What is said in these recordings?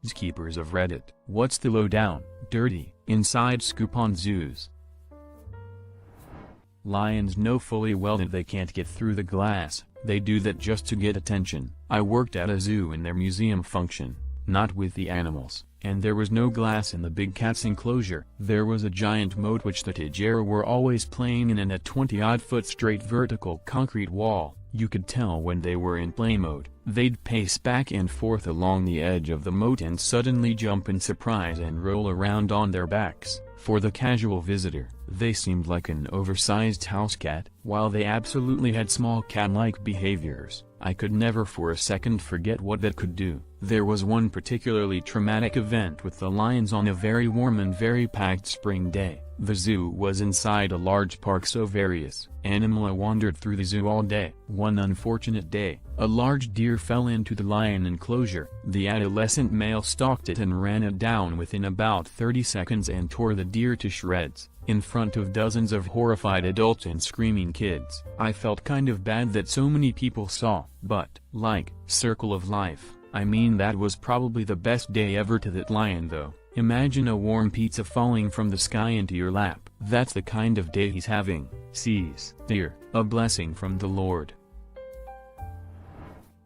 Zookeepers of Reddit, what's the lowdown, dirty, inside scoop on zoos? Lions know fully well that they can't get through the glass, they do that just to get attention. I worked at a zoo in their museum function, not with the animals, and there was no glass in the big cat's enclosure. There was a giant moat which the Tijera were always playing in, and a 20-odd foot straight vertical concrete wall. You could tell when they were in play mode. They'd pace back and forth along the edge of the moat and suddenly jump in surprise and roll around on their backs. For the casual visitor, they seemed like an oversized house cat. While they absolutely had small cat-like behaviors, I could never for a second forget what that could do. There was one particularly traumatic event with the lions on a very warm and very packed spring day. The zoo was inside a large park, so various animals wandered through the zoo all day. One unfortunate day, a large deer fell into the lion enclosure. The adolescent male stalked it and ran it down within about 30 seconds and tore the deer to shreds, in front of dozens of horrified adults and screaming kids. I felt kind of bad that so many people saw, but, like, circle of life, I mean, that was probably the best day ever to that lion though. Imagine a warm pizza falling from the sky into your lap. That's the kind of day he's having. Sees deer, a blessing from the Lord.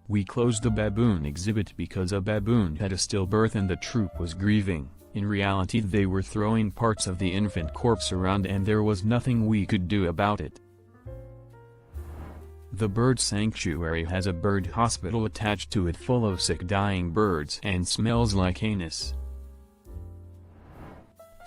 We closed the baboon exhibit because a baboon had a stillbirth and the troop was grieving. In reality, they were throwing parts of the infant corpse around and there was nothing we could do about it. The bird sanctuary has a bird hospital attached to it full of sick dying birds and smells like anus.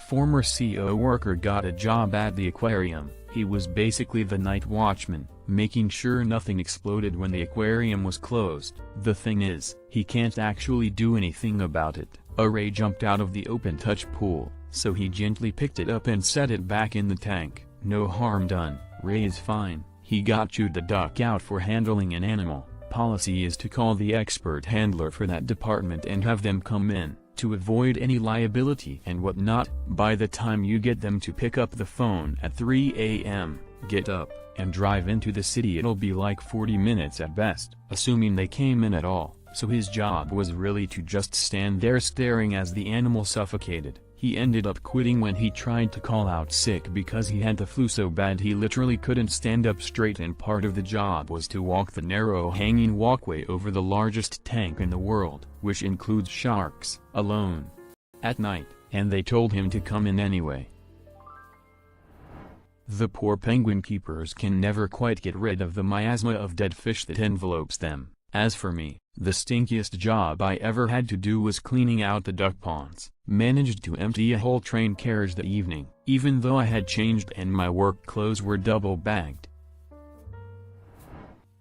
Former CO worker got a job at the aquarium. He was basically the night watchman, making sure nothing exploded when the aquarium was closed. The thing is, he can't actually do anything about it. A ray jumped out of the open touch pool, so he gently picked it up and set it back in the tank. No harm done. Ray is fine. He got chewed the duck out for handling an animal. Policy is to call the expert handler for that department and have them come in, to avoid any liability and whatnot. By the time you get them to pick up the phone at 3 a.m., get up, and drive into the city, it'll be like 40 minutes at best, assuming they came in at all. So his job was really to just stand there staring as the animal suffocated. He ended up quitting when he tried to call out sick because he had the flu so bad he literally couldn't stand up straight, and part of the job was to walk the narrow hanging walkway over the largest tank in the world, which includes sharks, alone. At night, and they told him to come in anyway. The poor penguin keepers can never quite get rid of the miasma of dead fish that envelopes them. As for me, the stinkiest job I ever had to do was cleaning out the duck ponds. Managed to empty a whole train carriage that evening, even though I had changed and my work clothes were double bagged.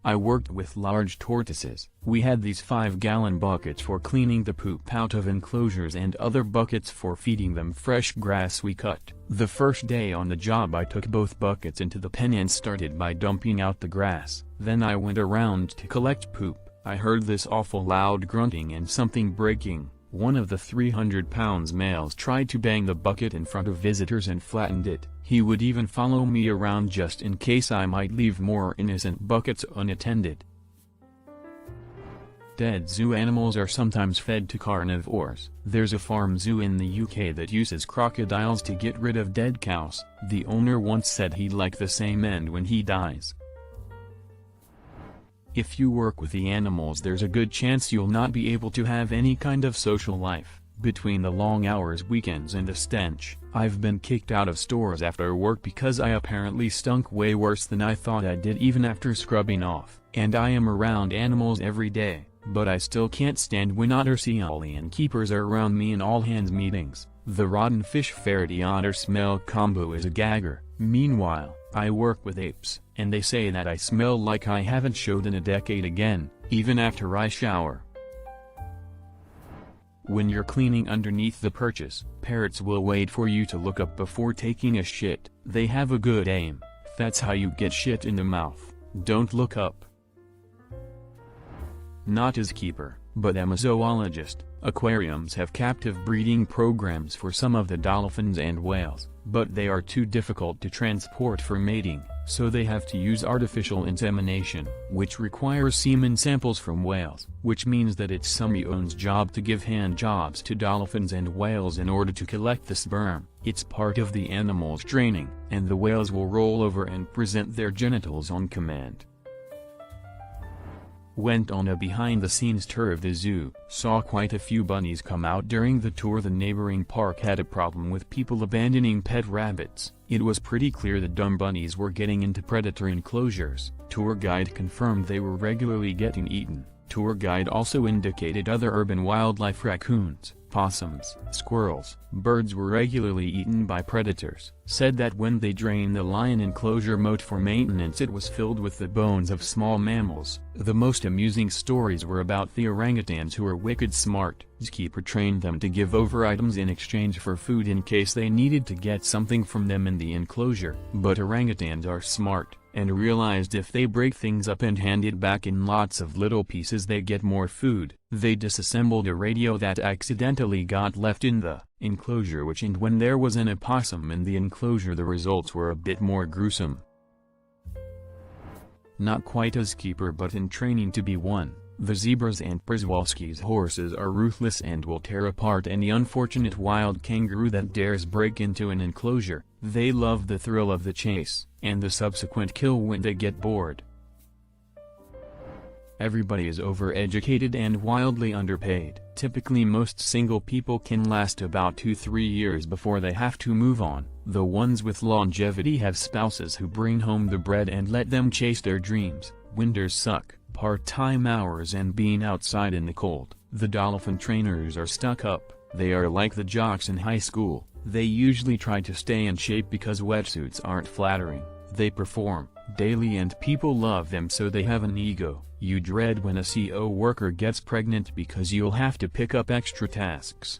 I worked with large tortoises. We had these 5-gallon buckets for cleaning the poop out of enclosures and other buckets for feeding them fresh grass we cut. The first day on the job I took both buckets into the pen and started by dumping out the grass. Then I went around to collect poop. I heard this awful loud grunting and something breaking. One of the 300-pound males tried to bang the bucket in front of visitors and flattened it. He would even follow me around just in case I might leave more innocent buckets unattended. Dead zoo animals are sometimes fed to carnivores. There's a farm zoo in the UK that uses crocodiles to get rid of dead cows. The owner once said he'd like the same end when he dies. If you work with the animals, there's a good chance you'll not be able to have any kind of social life. Between the long hours, weekends and the stench, I've been kicked out of stores after work because I apparently stunk way worse than I thought I did even after scrubbing off. And I am around animals every day, but I still can't stand when otter sea alien keepers are around me in all hands meetings. The rotten fish ferrety otter smell combo is a gagger. Meanwhile, I work with apes, and they say that I smell like I haven't showered in a decade again, even after I shower. When you're cleaning underneath the purchase, parrots will wait for you to look up before taking a shit. They have a good aim. That's how you get shit in the mouth. Don't look up. Not as keeper, but am a zoologist. Aquariums have captive breeding programs for some of the dolphins and whales, but they are too difficult to transport for mating. so they have to use artificial insemination, which requires semen samples from whales, which means that it's someone's job to give hand jobs to dolphins and whales in order to collect the sperm. It's part of the animal's training, and the whales will roll over and present their genitals on command. Went on a behind-the-scenes tour of the zoo, saw quite a few bunnies come out during the tour. The neighboring park had a problem with people abandoning pet rabbits. It was pretty clear the dumb bunnies were getting into predator enclosures. Tour guide confirmed they were regularly getting eaten. Tour guide also indicated other urban wildlife, raccoons, possums, squirrels, birds were regularly eaten by predators. Said that when they drained the lion enclosure moat for maintenance, it was filled with the bones of small mammals. The most amusing stories were about the orangutans, who were wicked smart. The zookeeper trained them to give over items in exchange for food in case they needed to get something from them in the enclosure. But orangutans are smart, and realized if they break things up and hand it back in lots of little pieces they get more food. They disassembled a radio that accidentally got left in the enclosure, and when there was an opossum in the enclosure the results were a bit more gruesome. Not quite a zookeeper but in training to be one, the zebras and Przewalski's horses are ruthless and will tear apart any unfortunate wild kangaroo that dares break into an enclosure. They love the thrill of the chase, and the subsequent kill when they get bored. Everybody is overeducated and wildly underpaid. Typically most single people can last about 2-3 years before they have to move on. The ones with longevity have spouses who bring home the bread and let them chase their dreams. Winters suck, part-time hours and being outside in the cold. The dolphin trainers are stuck up. They are like the jocks in high school. They usually try to stay in shape because wetsuits aren't flattering. They perform daily and people love them, so they have an ego. You dread when a CO worker gets pregnant because you'll have to pick up extra tasks.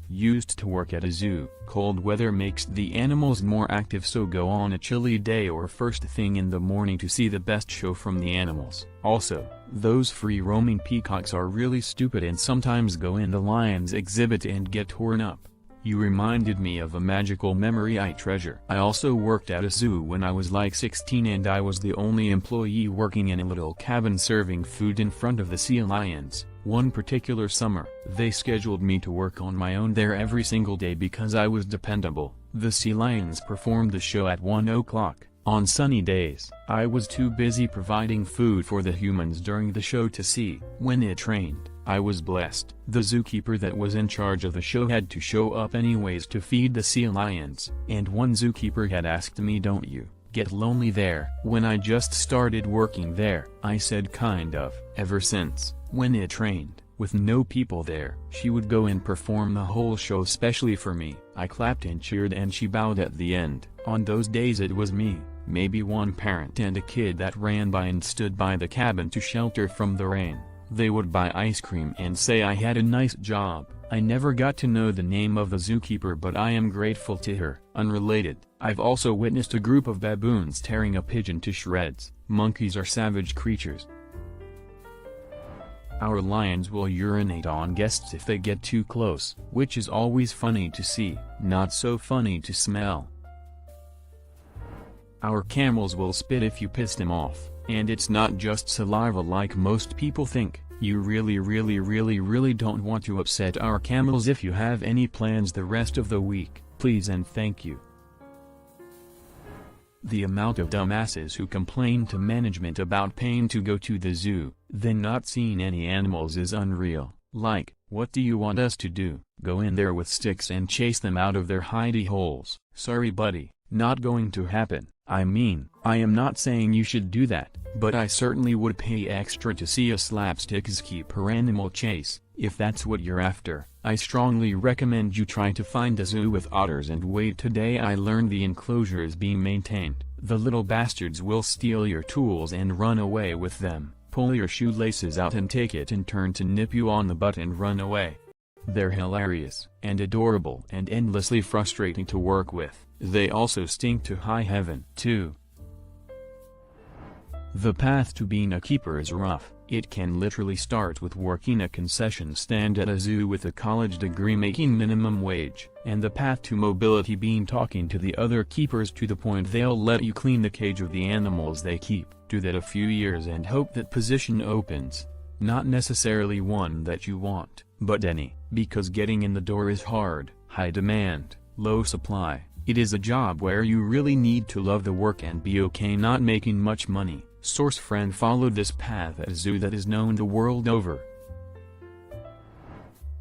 Used to work at a zoo. Cold weather makes the animals more active, so go on a chilly day or first thing in the morning to see the best show from the animals. Also, those free-roaming peacocks are really stupid and sometimes go in the lion's exhibit and get torn up. You reminded me of a magical memory I treasure. I also worked at a zoo when I was like 16, and I was the only employee working in a little cabin serving food in front of the sea lions. One particular summer, they scheduled me to work on my own there every single day because I was dependable. The sea lions performed the show at 1 o'clock. On sunny days, I was too busy providing food for the humans during the show to see. When it rained, I was blessed. The zookeeper that was in charge of the show had to show up anyways to feed the sea lions. And one zookeeper had asked me, "Don't you get lonely there?" When I just started working there, I said kind of. Ever since, when it rained, with no people there, she would go and perform the whole show specially for me. I clapped and cheered and she bowed at the end. On those days it was me, maybe one parent and a kid that ran by and stood by the cabin to shelter from the rain. They would buy ice cream and say I had a nice job. I never got to know the name of the zookeeper, but I am grateful to her. Unrelated, I've also witnessed a group of baboons tearing a pigeon to shreds. Monkeys are savage creatures. Our lions will urinate on guests if they get too close, which is always funny to see, not so funny to smell. Our camels will spit if you piss them off, and it's not just saliva like most people think. You really don't want to upset our camels. If you have any plans the rest of the week, please and thank you. The amount of dumbasses who complain to management about paying to go to the zoo, then not seeing any animals is unreal. Like, what do you want us to do? Go in there with sticks and chase them out of their hidey holes? Sorry buddy, not going to happen. I mean, I am not saying you should do that, but I certainly would pay extra to see a slapstick zookeeper animal chase. If that's what you're after, I strongly recommend you try to find a zoo with otters and wait. Today I learned the enclosure is being maintained. The little bastards will steal your tools and run away with them, pull your shoelaces out and take it in turn to nip you on the butt and run away. They're hilarious and adorable and endlessly frustrating to work with. They also stink to high heaven, too. The path to being a keeper is rough. It can literally start with working a concession stand at a zoo with a college degree making minimum wage, and the path to mobility being talking to the other keepers to the point they'll let you clean the cage of the animals they keep. Do that a few years and hope that position opens. Not necessarily one that you want, but any, because getting in the door is hard, high demand, low supply. It is a job where you really need to love the work and be okay not making much money. Source: friend followed this path at a zoo that is known the world over.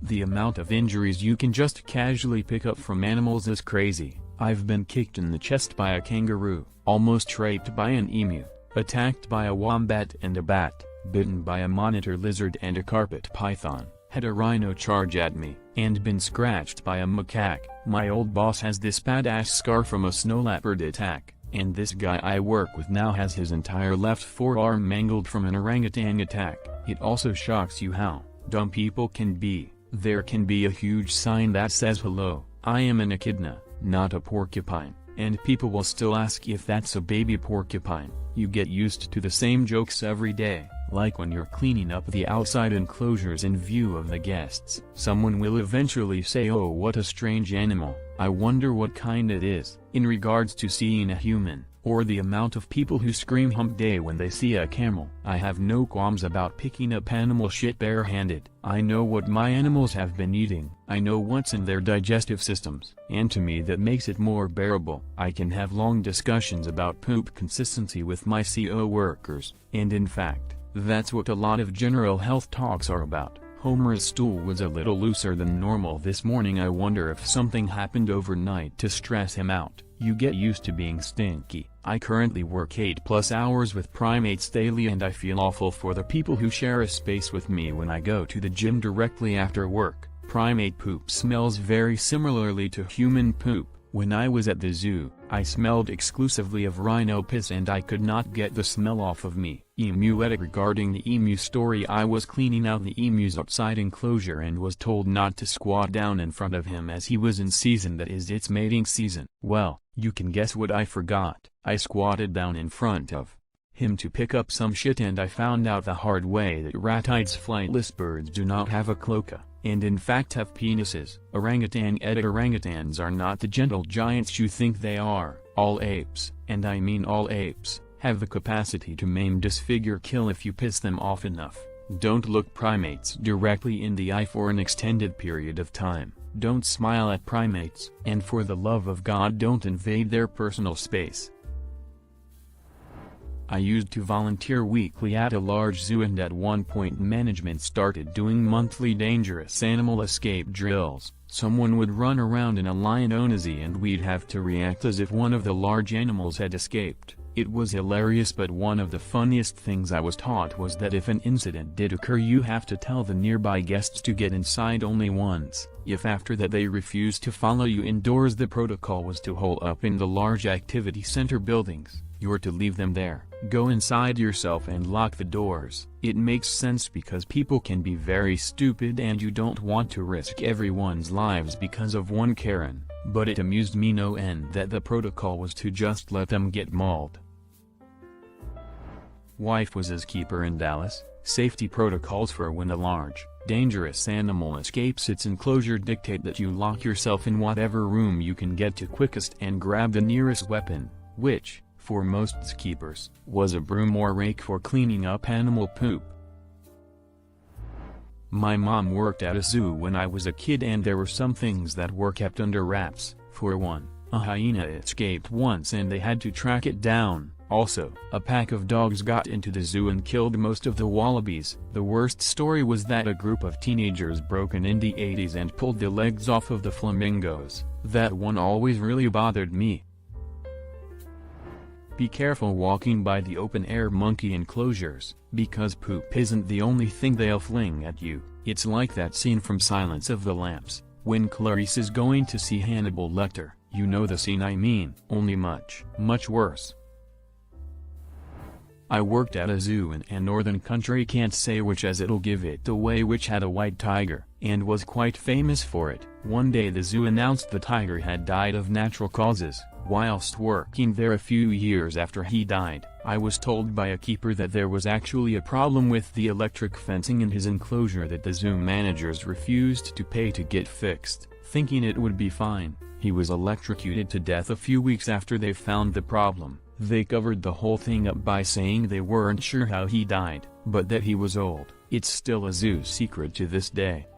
The amount of injuries you can just casually pick up from animals is crazy. I've been kicked in the chest by a kangaroo, almost raped by an emu, attacked by a wombat and a bat, bitten by a monitor lizard and a carpet python, had a rhino charge at me, and been scratched by a macaque. My old boss has this badass scar from a snow leopard attack, and this guy I work with now has his entire left forearm mangled from an orangutan attack. It also shocks you how dumb people can be. There can be a huge sign that says hello, I am an echidna, not a porcupine, and people will still ask if that's a baby porcupine. You get used to the same jokes every day, like when you're cleaning up the outside enclosures in view of the guests. Someone will eventually say, oh, what a strange animal, I wonder what kind it is. In regards to seeing a human, or the amount of people who scream hump day when they see a camel, I have no qualms about picking up animal shit barehanded. I know what my animals have been eating, I know what's in their digestive systems, and to me that makes it more bearable. I can have long discussions about poop consistency with my CO workers, and in fact, that's what a lot of general health talks are about. Homer's stool was a little looser than normal this morning. I wonder if something happened overnight to stress him out. You get used to being stinky. I currently work 8+ hours with primates daily, and I feel awful for the people who share a space with me when I go to the gym directly after work. Primate poop smells very similarly to human poop. When I was at the zoo, I smelled exclusively of rhino piss and I could not get the smell off of me. Emu edit: regarding the emu story, I was cleaning out the emu's outside enclosure and was told not to squat down in front of him as he was in season, that is, its mating season. Well, you can guess what I forgot. I squatted down in front of him to pick up some shit, and I found out the hard way that ratites, flightless birds, do not have a cloaca, and in fact have penises. Orangutan edit: orangutans are not the gentle giants you think they are. All apes, and I mean all apes, have the capacity to maim, disfigure, kill if you piss them off enough. Don't look primates directly in the eye for an extended period of time. Don't smile at primates, and for the love of God, don't invade their personal space. I used to volunteer weekly at a large zoo, and at one point management started doing monthly dangerous animal escape drills. Someone would run around in a lion onesie and we'd have to react as if one of the large animals had escaped. It was hilarious, but one of the funniest things I was taught was that if an incident did occur, you have to tell the nearby guests to get inside only once. If after that they refused to follow you indoors, the protocol was to hole up in the large activity center buildings. You're to leave them there, go inside yourself and lock the doors. It makes sense because people can be very stupid and you don't want to risk everyone's lives because of one Karen, but it amused me no end that the protocol was to just let them get mauled. Wife was as keeper in Dallas. Safety protocols for when a large, dangerous animal escapes its enclosure dictate that you lock yourself in whatever room you can get to quickest and grab the nearest weapon, which, for most keepers, was a broom or rake for cleaning up animal poop. My mom worked at a zoo when I was a kid, and there were some things that were kept under wraps. For one, a hyena escaped once and they had to track it down. Also, a pack of dogs got into the zoo and killed most of the wallabies. The worst story was that a group of teenagers broke in the 80s and pulled the legs off of the flamingos. That one always really bothered me. Be careful walking by the open-air monkey enclosures, because poop isn't the only thing they'll fling at you. It's like that scene from Silence of the Lambs, when Clarice is going to see Hannibal Lecter. You know the scene I mean, only much worse. I worked at a zoo in a northern country, can't say which as it'll give it away, which had a white tiger, and was quite famous for it. One day the zoo announced the tiger had died of natural causes. Whilst working there a few years after he died, I was told by a keeper that there was actually a problem with the electric fencing in his enclosure that the zoo managers refused to pay to get fixed. Thinking it would be fine, he was electrocuted to death a few weeks after they found the problem. They covered the whole thing up by saying they weren't sure how he died, but that he was old. It's still a zoo secret to this day.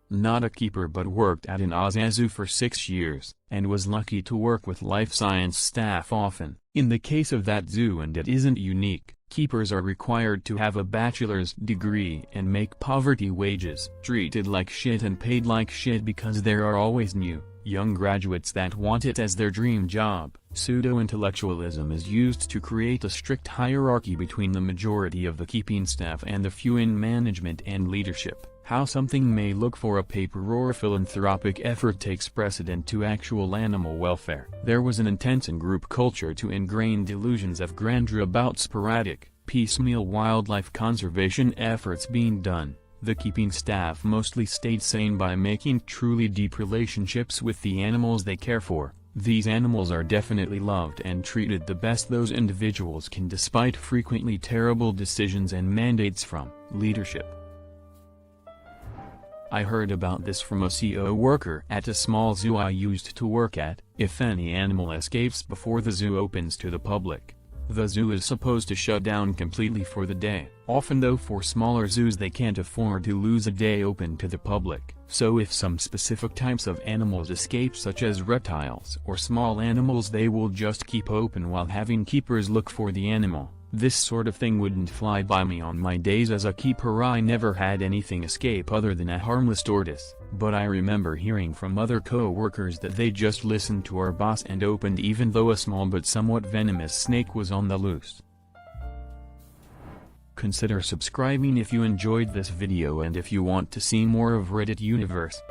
Not a keeper but worked at an Aussie zoo for 6 years, and was lucky to work with life science staff often. In the case of that zoo, and it isn't unique, keepers are required to have a bachelor's degree and make poverty wages, treated like shit and paid like shit because there are always new, young graduates that want it as their dream job. Pseudo-intellectualism is used to create a strict hierarchy between the majority of the keeping staff and the few in management and leadership. How something may look for a paper or a philanthropic effort takes precedent to actual animal welfare. There was an intense in-group culture to ingrain delusions of grandeur about sporadic, piecemeal wildlife conservation efforts being done. The keeping staff mostly stayed sane by making truly deep relationships with the animals they care for. These animals are definitely loved and treated the best those individuals can despite frequently terrible decisions and mandates from leadership. I heard about this from a CO worker at a small zoo I used to work at. If any animal escapes before the zoo opens to the public, the zoo is supposed to shut down completely for the day. Often though, for smaller zoos they can't afford to lose a day open to the public. So if some specific types of animals escape, such as reptiles or small animals, they will just keep open while having keepers look for the animal. This sort of thing wouldn't fly by me on my days as a keeper. I never had anything escape other than a harmless tortoise, but I remember hearing from other co-workers that they just listened to our boss and opened even though a small but somewhat venomous snake was on the loose. Consider subscribing if you enjoyed this video and if you want to see more of Reddit universe.